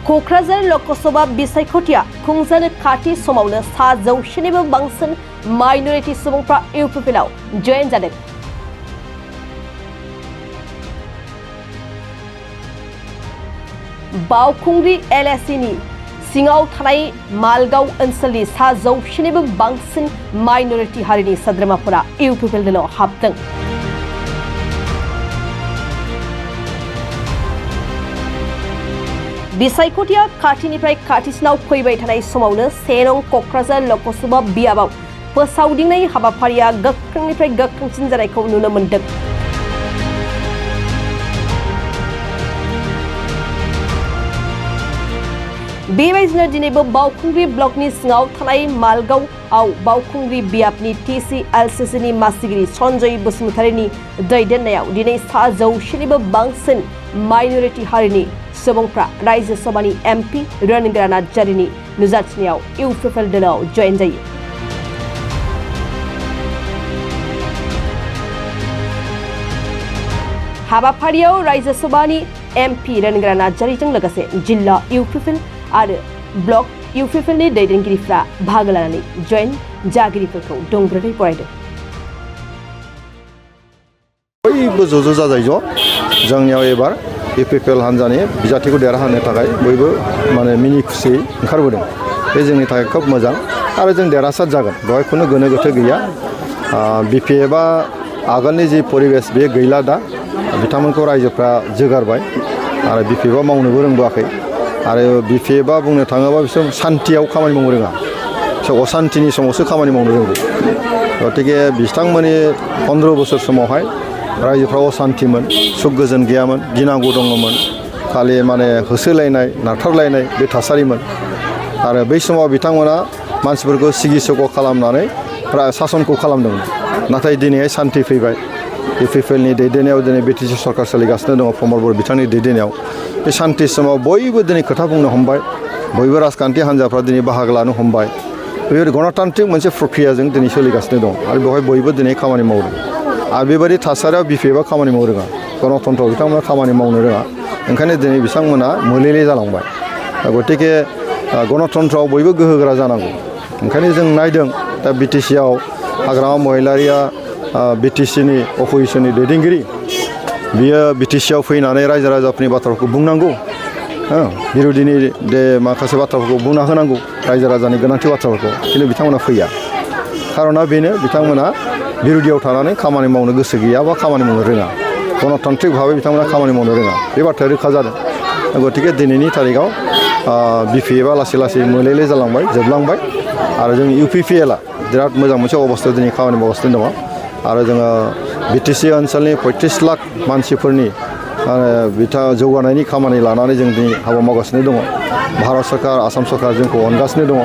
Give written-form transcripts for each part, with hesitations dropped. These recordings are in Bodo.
क'क्राझार लकसभा बिसायख'थिया खुंजानो खाथि समावनो 100निबो बांसिन माइनरिटि सुबुंफ्रा इउपिपिएलआव जयेन जादों। बावखुंग्रि एलएसिनि सिङाव थानाय मालगाव ओनसोलनि 100निबो बांसिन माइनरिटि हारिनि सोद्रोमाफोरा इउपिपिएलआव हाबदों। बिसायख'थिया खाथिनिफ्राय खाथिसिनाव फैबाय थानाय समावनो 1 नं क'क्राझार लकसभा बियाबाव फोसावदिंनाय हाबाफारिया गोख्रोंनिफ्राय गोख्रोंसिन जानायखौ नुनो मोन्दों। बेबायदिनो दिनैबो बावखुंग्रि ब्लकनि सिङाव थानाय मालगावआव बावखुंग्रि बियाबनि TCLCCनि मासिगिरि सन्जय बसुमतारीनि दैदेननायाव दिनै 100निबो बांसिन माइनरिटि हारिनि सुबुंफ्रा रायजो सभानि MP रोनगोरा नार्जारिनि नुजाथिनायाव इउपिपिएल दलाव जयेन जायो। हाबाफारियाव रायजो सभानि MP रोनगोरा नार्जारिजों लोगोसे जिल्ला इउपिपिएल आरो ब्लक इउपिपिएलनि दैदेनगिरिफ्रा बाहागो लानानै जयेन जागिरिफोरखौ दंब्रोदै बरायदों। बयबो ज' जाजाय जोंनियाव एबार इउपिपिएल हान्जानि बिजाथिखौ देरहाहोनो थाखाय बयबो माने मिनि खुसियै ओंखारबोदों। बे जोंनि थाखाय खोब मोजां आरो जों देरहासार जागोन, बेवहाय खुनु गोनो गोथो गैया। बिपिएफआ आगोलनि जि परिबेस बे गैला दा, बिथांमोनखौ रायजोफ्रा जोगारबाय आरो बिपिएफआ मावनोबो रोंबोआखै आरो बिपिएफआ बुंनो थाङोबा बिसोर सान्थियाव खामानि मावनो रोङा, बिसोर असान्थिनि समावसो खामानि मावनो रोंगौ। गतिके बिथांमोननि 15 बोसोर समावहाय रायजोफ्रा असान्थिमोन, सुख गोजोन गैयामोन, गिनांगौ दङमोन, खालि माने होसोलायनाय नारथारलायनाय बे थासारिमोन। आरो बै समाव बिथांमोना मानसिफोरखौ सिगि सग' खालामनानै सासनखौ खालामदोंमोन। नाथाय दिनैहाय सान्थि फैबाय। इउपिपिएलनि दैदेननायाव दिनै बिटिसि सरकार सोलिगासिनो दङ, प्रमद बर' बिथांनि दैदेननायाव। बे सान्थि समाव बयबो दिनै खोथा बुंनो हमबाय, बयबो राजखान्थि हान्जाफ्रा दिनै बाहागो लानो हमबाय। बेबायदि गणतान्त्रिक मोनसे प्रक्रियाजों दिनै सोलिगासिनो दं आरो बेवहाय बयबो दिनै खामानि मावदों। आरो बेबायदि थासारियाव बिपिएफआ खामानि मावनो रोङा, गणतन्त्रआव बिथांमोना खामानि मावनो रोङा, ओंखायनो दिनै बिथांमोना मोलेले जालांबाय। गतिके गणतन्त्रआव बयबो गोहोगोरा जानांगौ। ओंखायनो जों नायदों दा बिटिसिआव हाग्रामा महिलारिया बिटिसिनि अपोजिसननि दैदेनगिरि, बियो बिटिसिआव फैनानै रायजो राजाफोरनि बाथ्राफोरखौ बुंनांगौ, बिरोधिनि माखासे बाथ्राफोरखौ बुंना होनांगौ, रायजो राजानि गोनांथि बाथ्राफोरखौ, खिन्थु बिथांमोना फैया। खारना बेनो बिथांमोना बिरोधियाव थानानै खामानि मावनो गोसो गैया बा खामानि मावनो रोङा, गणतान्त्रिक भाबै बिथांमोना खामानि मावनो रोङा, बे बाथ्राया रोखा जादों। गतिके दिनैनि तारिखआव बिपिएफआ लासै लासै मोलेले जालांबाय, जोबलांबाय आरो जोंनि इउपिपिएलआ बिराद मोजां मोनसे अबस्थायाव दिनै खामानि मावगासिनो दङ। आरो जोङो बिटिसि ओनसोलनि 35 लाख मानसिफोरनि जौगानायनि खामानि लानानै जों दिनै हाबा मावगासिनो दङ। भारत सरकार, आसाम सरकार जोंखौ अनगासिनो दङ,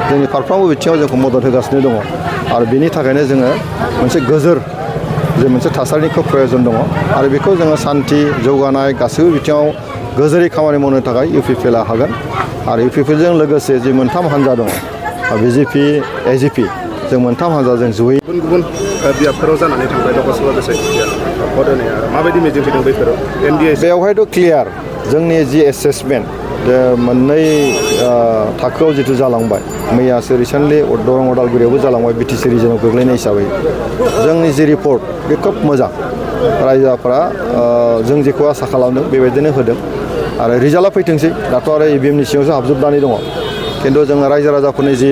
जोंनि फारफ्रोमबो बिथिङाव जोंखौ मदद होगासिनो दङ आरो बेनि थाखायनो जोङो मोनसे गोजोर जे मोनसे थासारिनि खोब प्रयजन दङ आरो बेखौ जोङो सान्थि जौगानाय गासैबो बिथिङाव गोजोरै खामानि मावनो थाखाय इउपिपिएलआ हागोन। आरो इउपिपिएलजों लोगोसे जे मोनथाम हान्जा दङ, बिजेपि एजिपि, जों मोनथाम हान्जाजों जयै गुबुन गुबुन बियाबफोराव जानानै थांबाय लकसभा बिसायख'थिया भट होनाया माबायदि मिजिं फैदों बैफोराव एनडिए बेवहायथ' क्लियार जोंनि जि एसेसमेन्ट जे मोननै थाखोआव जिथु जालांबाय, मैयासो रिसेन्टलि दरं अदालगुरियावबो जालांबाय बिटिसि रिजनाव गोग्लैनाय हिसाबै जोंनि जि रिपर्ट बे खोब मोजां। रायजोफोरा जों जेखौ आसा खालामदों बेबायदिनो होदों आरो रिजाल्टआ फैथोंसै। दाथ' आरो इभिएमनि सिङावसो हाबजोबनानै दङ, खिन्थु जोङो रायजो राजाफोरनि जि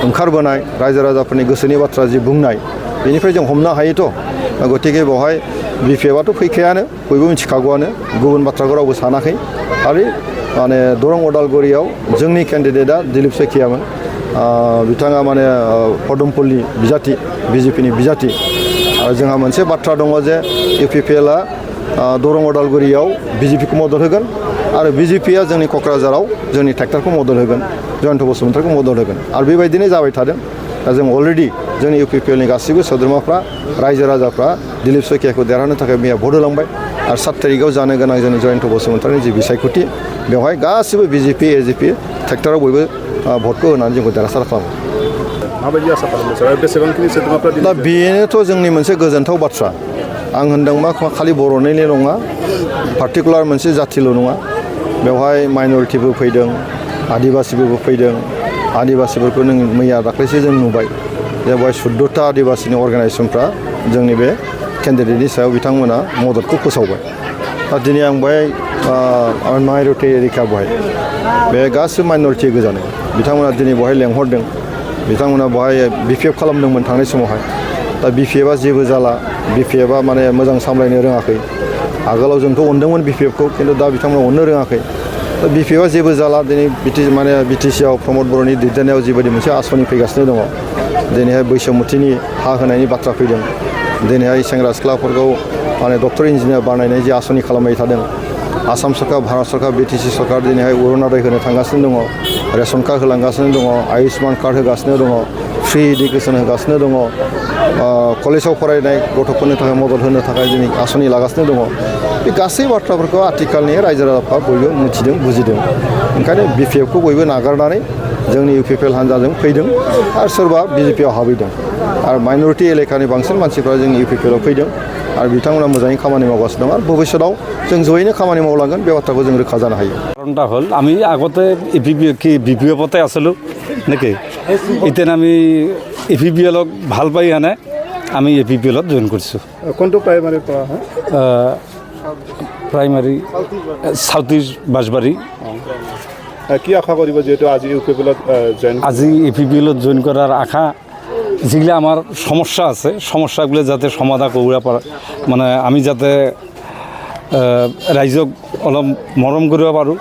ओंखारबोनाय, रायजो राजाफोरनि गोसोनि बाथ्रा जि बुंनाय, बेनिफ्राय जों हमनो हायोथ'। गतिके बेवहाय बिपिएफआथ' फैखायानो, बयबो मिथिखागौआनो, गुबुन बाथ्राखौ रावबो सानाखै। खालि माने दरं अदालगुरियाव जोंनि केन्डिडेटआ दिलीप सैखियामोन, बिथाङा माने पदमफुलनि बिजाथि, बिजेपिनि बिजाथि। आरो जोंहा मोनसे बाथ्रा दङ जे इउपिपिएलआ दरं अदालगुरियाव बिजेपिखौ मदद होगोन आरो बिजेपिया जोंनि क'क्राझाराव जोंनि ट्रेक्टरखौ मदद होगोन, जयन्त बसुमतारीखौ मदद होगोन आरो बेबायदिनो जाबाय थादों। दा जों अलरेडि जोंनि इउपिपिएलनि गासैबो सोद्रोमाफ्रा, रायजो राजाफ्रा दिलीप सैखियाखौ देरहानो थाखाय मैया भट होलांबाय आरो 7 तारिखआव जानो गोनां जोंनि जयन्त बसुमतारीनि जि बिसायख'थि, बेवहाय गासिबो बिजेपि एजिपि ट्रेक्टराव बयबो भटखौ होनानै जोंखौ देरहासार खालामो। माबायदि आसा खालामो सार? बेसेबांखिनि सोद्रोमाफ्रा दा बेनोथ' जोंनि मोनसे गोजोनथाव बाथ्रा आं होनदों मा खालि बर'निल' नङा पार्टिकुलार मोनसे जाथिल' नङा बेवहाय माइनरिटिबो फैदों आदिबासिबो फैदों आदिबासिफोरखौ नों मैया दाख्लैसो जों नुबाय जे बेवहाय 14टा आदिबासिनि अर्गानाइजेसनफ्रा जोंनि बे केन्डिडेटनि सायाव बिथांमोना मददखौ फोसावबाय दा दिनै आं बेवहाय माइनरिटि एरिका बेवहाय बे गासिबो माइनरिटि गोजानो बिथांमोना दिनै बेवहाय लेंहरदों बिथांमोना बेवहाय BPF खालामदोंमोन थांनाय समावहाय दा BPFआ जेबो जाला BPFआ माने मोजां सामलायनो रोङाखै आगोलाव जोंथ' अनदोंमोन BPFखौ खिन्थु दा बिथांमोना अननो रोङाखै दा BPFआ जेबो जाला दिनै BTCआव प्रमद बर'नि दैदेननायाव जिबायदि मोनसे आसनि फैगासिनो दङ दिनैहाय बैसोमुथिनि हा होनायनि बाथ्रा फैदों दिनैहाय सेंग्रा सिख्लाफोरखौ माने डक्टर इन्जिनियार बानायनाय जे आसनि खालामबाय थादों आसाम सरकार भारत सरकार BTC सरकार दिनैहाय अरुनदय होनो थांगासिनो दङ रेशन कार्ड होलांगासिनो दङ आयुष्मान कार्ड होगासिनो दङ फ्रि इडुकेसन होगासिनो दङ कलेजाव फरायनाय गथ'फोरनि थाखाय मदद होनो थाखाय दिनै आसनि लागासिनो दङ बे गासै बाथ्राफोरखौ आथिखालनि रायजो राजाफ्रा बयबो मिथिदों बुजिदों ओंखायनो BPFखौ बयबो नागारनानै जोंनि UPPL हान्जाजों फैदों आरो सोरबा BJPआव हाबैदों आरो माइनरिटि एलेकानि बांसिन मानसिफ्रा जोंनि UPPLआव फैदों आरो बिथांमोना मोजाङै खामानि मावगासिनो दं आरो भबिष्यताव जों जयैनो खामानि मावलांगोन बे बाथ्राखौ जों रोखा जानो हायो কারণটা হল আমি আগতে BPFতে আছিলোঁ নাকি এতিয়া আমি APPLক ভাল পাই আনে আমি APPLত জইন কৰিছোঁ কোনটো প্ৰাইমাৰী পঢ়া হয় প্ৰাইমাৰী সাউথ ইষ্ট বাঁশবাৰী কি আশা কৰিব যেহেতু আজি UPPLত জইন আজি APPLত জইন কৰাৰ আশা যেগুলো আমার সমস্যা আছে সমস্যাগুলো যাতে সমাধান করা পারে মানে আমি যাতে রাইজক অলপ মৰম কৰিব পাৰোঁ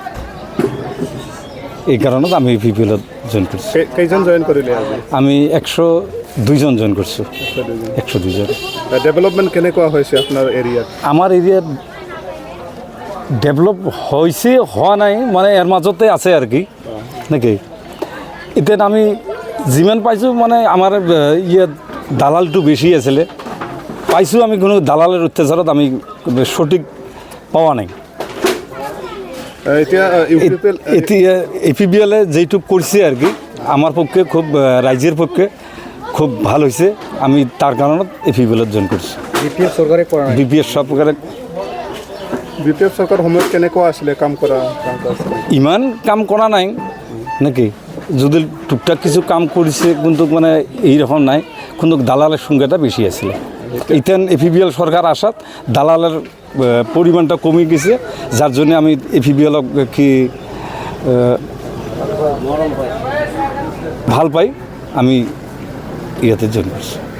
এই কাৰণত আমি APPLত জইন কৰিছোঁ কেইজন জইন কৰিলে আজি আমি 102 জন জইন কৰিছোঁ 102 জন ডেভেলপমেণ্ট কেনেকুৱা হৈছে আপোনাৰ এৰিয়াত আমাৰ এৰিয়াত ডেভেলপ হৈছে হোৱা নাই মানে এর মাজতে আছে আর কি নাকি এতিয়া আমি যিমান পাইছোঁ মানে আমাৰ ইয়াত দালালটো বেছি আছিলে পাইছোঁ আমি কোনো দালালের অত্যাচাৰত আমি সঠিক পাওয়া নাই এতিয়া APPLে যেইটুক করছে আর কি আমার পক্ষে খুব রাজ্যের পক্ষে খুব ভালো হয়েছে আমি তার কারণত APPLত জইন করছি BPF চৰকাৰ সময়ত কেনেকুৱা আছিলে কাম কৰা ইমান কাম কৰা নাই নাকি যদি টুকটাক কিছু কাম কৰিছে কিন্তু মানে এইরকম নাই কিন্তু দালালের সংখ্যাটা বেশি আছিল ইতেন APPL সরকার আসাত দালালের পরিমাণটা কমে গেছে যার জন্য আমি APPLক কি ভাল পাই আমি ইয়াতে জয়েন করছি